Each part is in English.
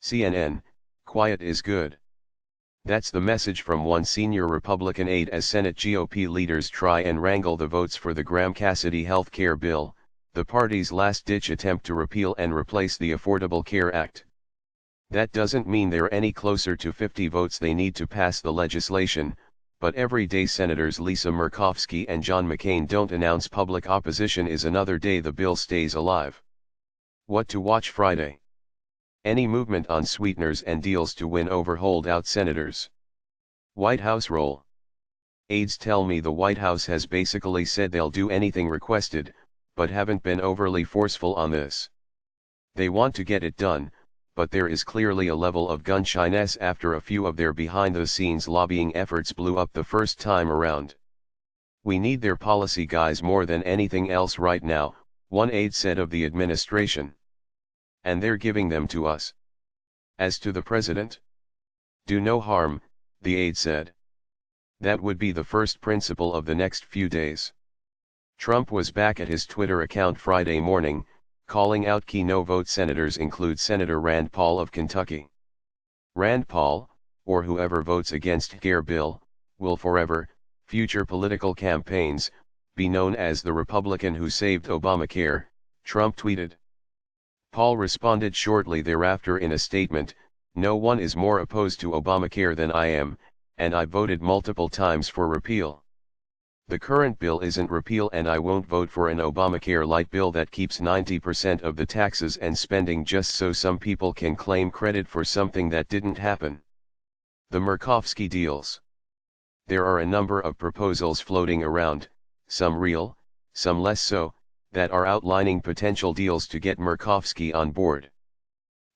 CNN, quiet is good. That's the message from one senior Republican aide as Senate GOP leaders try and wrangle the votes for the Graham-Cassidy health care bill, the party's last-ditch attempt to repeal and replace the Affordable Care Act. That doesn't mean they're any closer to 50 votes they need to pass the legislation, but everyday Senators Lisa Murkowski and John McCain don't announce public opposition is another day the bill stays alive. What to watch Friday? Any movement on sweeteners and deals to win over holdout senators. White House role. Aides tell me the White House has basically said they'll do anything requested, but haven't been overly forceful on this. They want to get it done, but there is clearly a level of gun shyness after a few of their behind-the-scenes lobbying efforts blew up the first time around. We need their policy guys more than anything else right now, one aide said of the administration. And they're giving them to us. As to the president? Do no harm, the aide said. That would be the first principle of the next few days. Trump was back at his Twitter account Friday morning, calling out key no-vote senators include Senator Rand Paul of Kentucky. Rand Paul, or whoever votes against care bill, will forever, future political campaigns, be known as the Republican who saved Obamacare, Trump tweeted. Paul responded shortly thereafter in a statement, "No one is more opposed to Obamacare than I am, and I voted multiple times for repeal. The current bill isn't repeal and I won't vote for an Obamacare light bill that keeps 90% of the taxes and spending just so some people can claim credit for something that didn't happen." The Murkowski deals. There are a number of proposals floating around, some real, some less so, that are outlining potential deals to get Murkowski on board.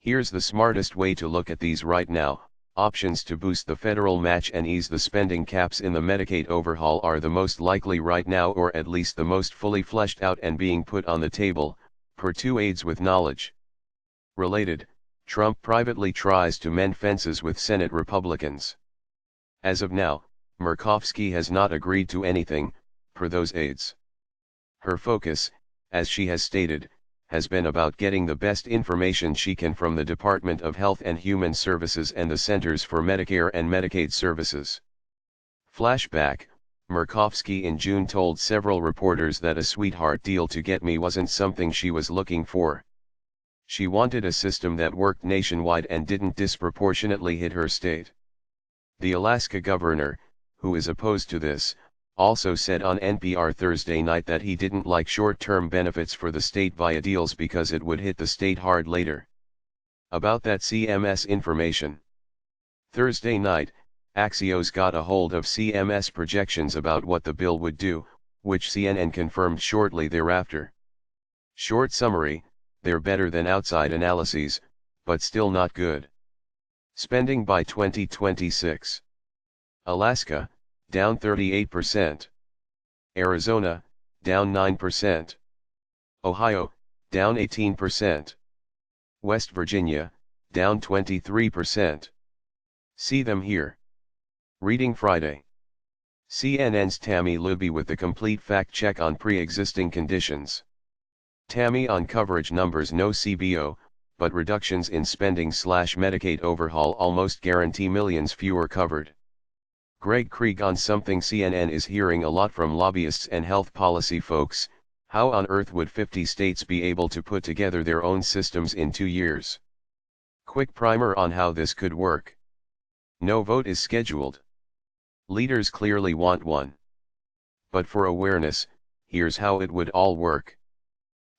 Here's the smartest way to look at these right now. Options to boost the federal match and ease the spending caps in the Medicaid overhaul are the most likely right now, or at least the most fully fleshed out and being put on the table, per two aides with knowledge. Related, Trump privately tries to mend fences with Senate Republicans. As of now, Murkowski has not agreed to anything, per those aides. Her focus, as she has stated, has been about getting the best information she can from the Department of Health and Human Services and the Centers for Medicare and Medicaid Services. Flashback, Murkowski in June told several reporters that a sweetheart deal to get me wasn't something she was looking for. She wanted a system that worked nationwide and didn't disproportionately hit her state. The Alaska governor, who is opposed to this, also said on NPR Thursday night that he didn't like short-term benefits for the state via deals because it would hit the state hard later. About that CMS information. Thursday night, Axios got a hold of CMS projections about what the bill would do, which CNN confirmed shortly thereafter. Short summary, they're better than outside analyses, but still not good. Spending by 2026. Alaska, down 38%. Arizona, down 9%. Ohio, down 18%. West Virginia, down 23%. See them here. Reading Friday. CNN's Tammy Libby with the complete fact check on pre-existing conditions. Tammy on coverage numbers: no CBO, but reductions in spending/Medicaid overhaul almost guarantee millions fewer covered. Greg Krieg on something CNN is hearing a lot from lobbyists and health policy folks: how on earth would 50 states be able to put together their own systems in 2 years? Quick primer on how this could work. No vote is scheduled. Leaders clearly want one. But for awareness, here's how it would all work.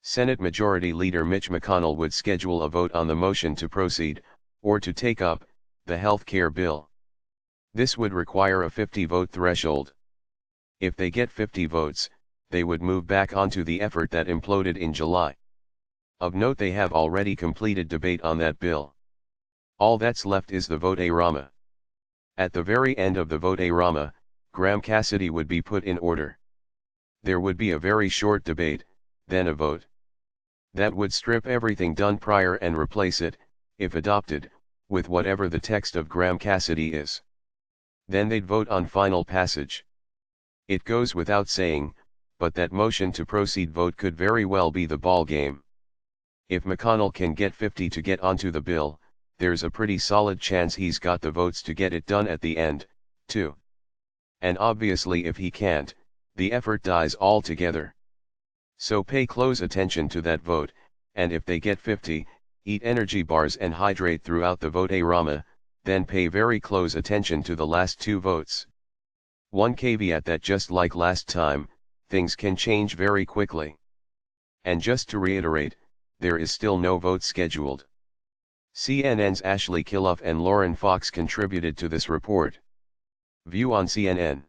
Senate Majority Leader Mitch McConnell would schedule a vote on the motion to proceed, or to take up, the health care bill. This would require a 50-vote threshold. If they get 50 votes, they would move back onto the effort that imploded in July. Of note, they have already completed debate on that bill. All that's left is the vote-a-rama. At the very end of the vote-a-rama, Graham-Cassidy would be put in order. There would be a very short debate, then a vote. That would strip everything done prior and replace it, if adopted, with whatever the text of Graham-Cassidy is. Then they'd vote on final passage. It goes without saying, but that motion to proceed vote could very well be the ball game. If McConnell can get 50 to get onto the bill, there's a pretty solid chance he's got the votes to get it done at the end, too. And obviously if he can't, the effort dies altogether. So pay close attention to that vote, and if they get 50, eat energy bars and hydrate throughout the vote Rama, then pay very close attention to the last 2 votes. One caveat that just like last time, things can change very quickly. And just to reiterate, there is still no vote scheduled. CNN's Ashley Killuff and Lauren Fox contributed to this report. View on CNN.